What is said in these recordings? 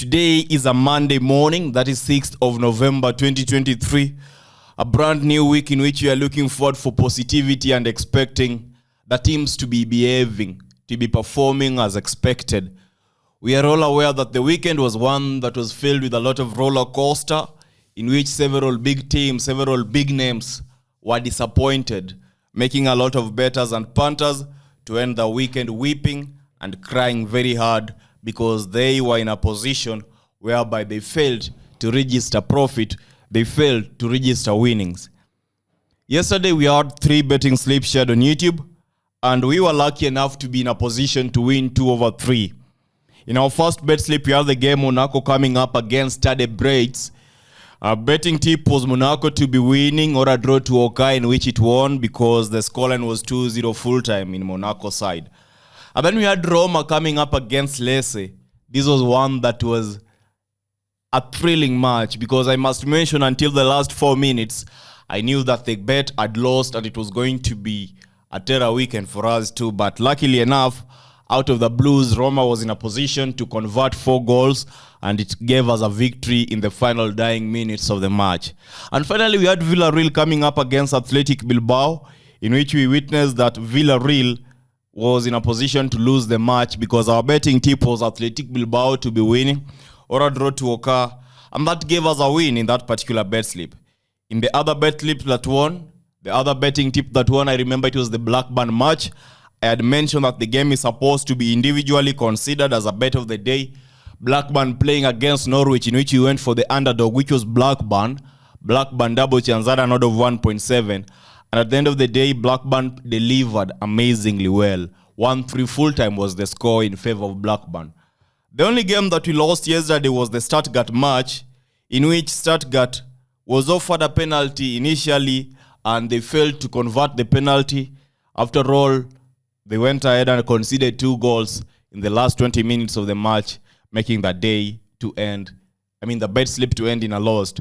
Today is a Monday morning, that is 6th of November 2023. A brand new week in which we are looking forward for positivity and expecting the teams to be behaving, to be performing as expected. We are all aware that the weekend was one that was filled with a lot of roller coaster, in which several big teams, several big names were disappointed, making a lot of bettors and punters to end the weekend weeping and crying very hard because they were in a position whereby they failed to register profit, they failed to register winnings. Yesterday we had 3 betting slips shared on YouTube, and we were lucky enough to be in a position to win 2 over 3. In our first bet slip, we had the game Monaco coming up against Stade Braids. Our betting tip was Monaco to be winning or a draw to occur, in which it won because the scoreline was 2-0 full-time in Monaco side. And then we had Roma coming up against Lecce. This was one that was a thrilling match because I must mention until the last 4 minutes, I knew that the bet had lost and it was going to be a terror weekend for us too. But luckily enough, out of the blues, Roma was in a position to convert 4 goals and it gave us a victory in the final dying minutes of the match. And finally, we had Villarreal coming up against Athletic Bilbao, in which we witnessed that Villarreal was in a position to lose the match because our betting tip was Athletic Bilbao to be winning or a draw to occur, and that gave us a win in that particular bet slip. In the other bet slip that won, the other betting tip that won, I remember it was the Blackburn match. I had mentioned that the game is supposed to be individually considered as a bet of the day. Blackburn playing against Norwich, in which we went for the underdog, which was Blackburn. Blackburn double chance had an odd of 1.7. And at the end of the day, Blackburn delivered amazingly well. 1-3 full-time was the score in favor of Blackburn. The only game that we lost yesterday was the Stuttgart match, in which Stuttgart was offered a penalty initially and they failed to convert the penalty. After all, they went ahead and conceded 2 goals in the last 20 minutes of the match, making the day to end. The bet slip to end in a loss.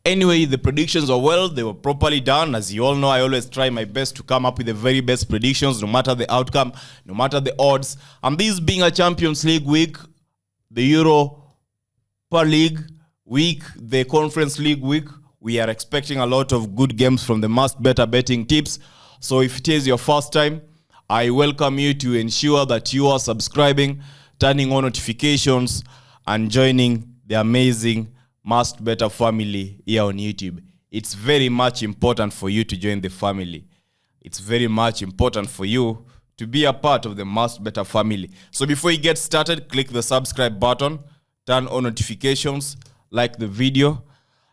Anyway, the predictions were well. They were properly done. As you all know, I always try my best to come up with the very best predictions, no matter the outcome, no matter the odds. And this being a Champions League week, the Europa League week, the Conference League week, we are expecting a lot of good games from the maskedbettor betting tips. So if it is your first time, I welcome you to ensure that you are subscribing, turning on notifications, and joining the amazing maskedbettor family here on YouTube. It's very much important for you to join the family. It's very much important for you to be a part of the maskedbettor family. So before you get started, click the subscribe button, turn on notifications, like the video,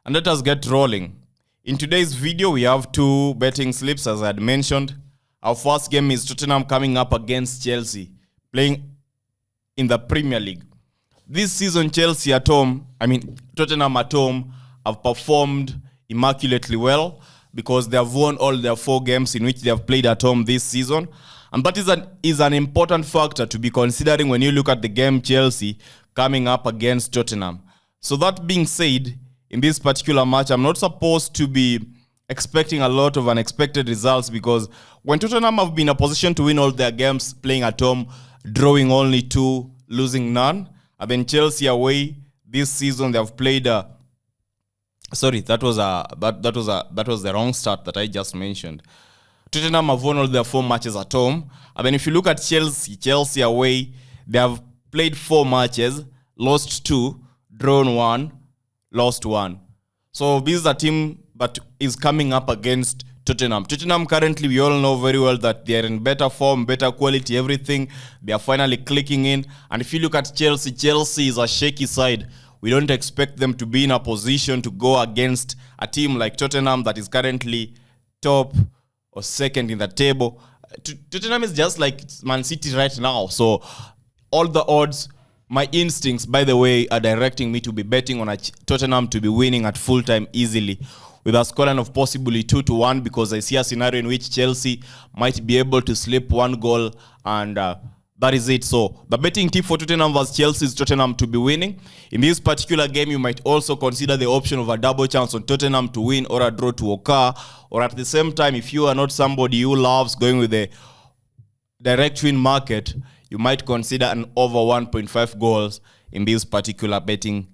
and let us get rolling. In today's video, we have 2 betting slips, as I had mentioned. Our first game is Tottenham coming up against Chelsea, playing in the Premier League. This season, Tottenham at home have performed immaculately well because they have won all their 4 games in which they have played at home this season. And that is an important factor to be considering when you look at the game Chelsea coming up against Tottenham. So that being said, in this particular match, I'm not supposed to be expecting a lot of unexpected results because when Tottenham have been in a position to win all their games playing at home, drawing only 2, losing none, and then Chelsea away this season they have played that was the wrong start that I just mentioned. Tottenham have won all their 4 matches at home, and then if you look at Chelsea away, they have played 4 matches, lost 2, drawn 1, lost 1. So this is a team that is coming up against Tottenham. Tottenham currently, we all know very well that they are in better form, better quality, everything. They are finally clicking in. And if you look at Chelsea, Chelsea is a shaky side. We don't expect them to be in a position to go against a team like Tottenham that is currently top or second in the table. Tottenham is just like Man City right now. So all the odds, my instincts, by the way, are directing me to be betting on Tottenham to be winning at full time easily, with a scoreline of possibly 2-1 because I see a scenario in which Chelsea might be able to slip 1 goal and that is it. So the betting tip for Tottenham versus Chelsea is Tottenham to be winning. In this particular game, you might also consider the option of a double chance on Tottenham to win or a draw to occur. Or at the same time, if you are not somebody who loves going with the direct win market, you might consider an over 1.5 goals in this particular betting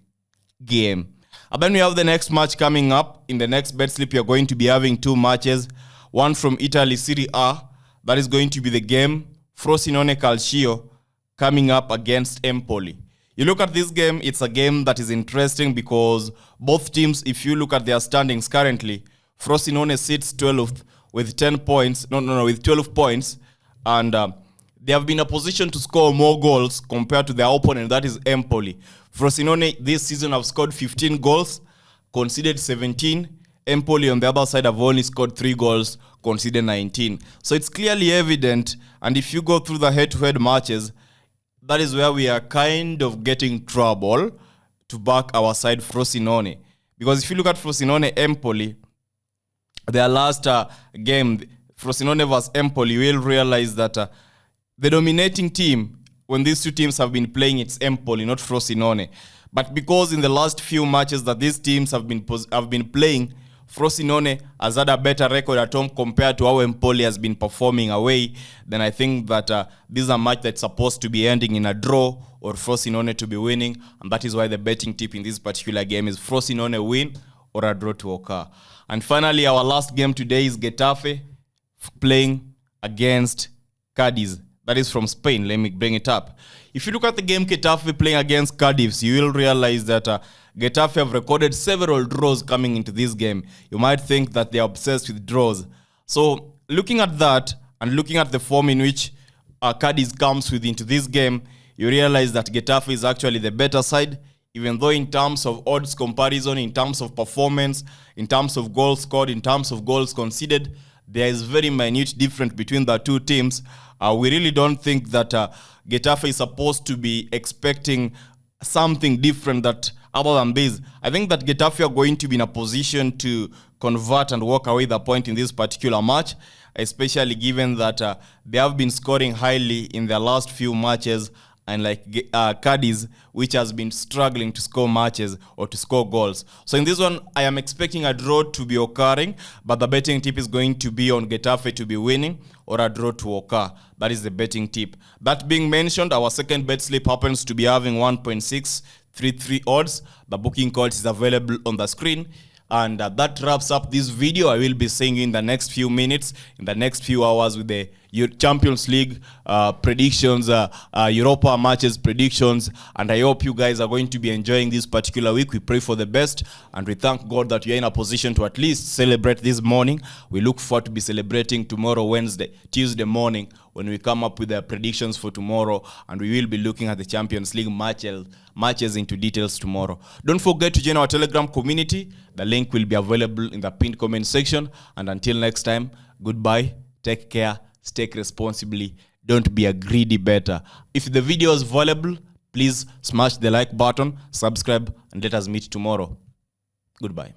game. And then we have the next match coming up. In the next bet slip, you're going to be having 2 matches. One from Italy Serie A. That is going to be the game Frosinone Calcio coming up against Empoli. You look at this game, it's a game that is interesting because both teams, if you look at their standings currently, Frosinone sits 12th with 10 points. With 12 points. And they have been in a position to score more goals compared to their opponent, that is Empoli. Frosinone this season have scored 15 goals, conceded 17. Empoli on the other side have only scored 3 goals, conceded 19. So it's clearly evident, and if you go through the head-to-head matches, that is where we are kind of getting trouble to back our side Frosinone. Because if you look at Frosinone Empoli, their last game, Frosinone vs Empoli, you will realize that the dominating team, when these two teams have been playing, it's Empoli, not Frosinone. But because in the last few matches that these teams have been playing, Frosinone has had a better record at home compared to how Empoli has been performing away, then I think that this is a match that's supposed to be ending in a draw or Frosinone to be winning. And that is why the betting tip in this particular game is Frosinone win or a draw to occur. And finally, our last game today is Getafe playing against Cadiz. That is from Spain. Let me bring it up. If you look at the game Getafe playing against Cadiz, you will realize that Getafe have recorded several draws coming into this game. You might think that they are obsessed with draws. So looking at that and looking at the form in which Cadiz comes with into this game, you realize that Getafe is actually the better side, even though in terms of odds comparison, in terms of performance, in terms of goals scored, in terms of goals conceded, there is very minute difference between the two teams. We really don't think that Getafe is supposed to be expecting something different that other than this. I think that Getafe are going to be in a position to convert and walk away the point in this particular match, especially given that they have been scoring highly in their last few matches, and like Cadiz, which has been struggling to score matches or to score goals. So in this one, I am expecting a draw to be occurring, but the betting tip is going to be on Getafe to be winning or a draw to occur. That is the betting tip. That being mentioned, our second bet slip happens to be having 1.633 odds. The booking code is available on the screen. And that wraps up this video. I will be seeing you in the next few minutes, in the next few hours with the Champions League predictions, Europa matches predictions. And I hope you guys are going to be enjoying this particular week. We pray for the best and we thank God that you're in a position to at least celebrate this morning. We look forward to be celebrating tomorrow, Tuesday morning, when we come up with the predictions for tomorrow, and we will be looking at the Champions League matches into details tomorrow. Don't forget to join our Telegram community. The link will be available in the pinned comment section. And until next time, goodbye, take care, stay responsibly, don't be a greedy bettor. If the video is valuable, please smash the like button, subscribe, and let us meet tomorrow. Goodbye.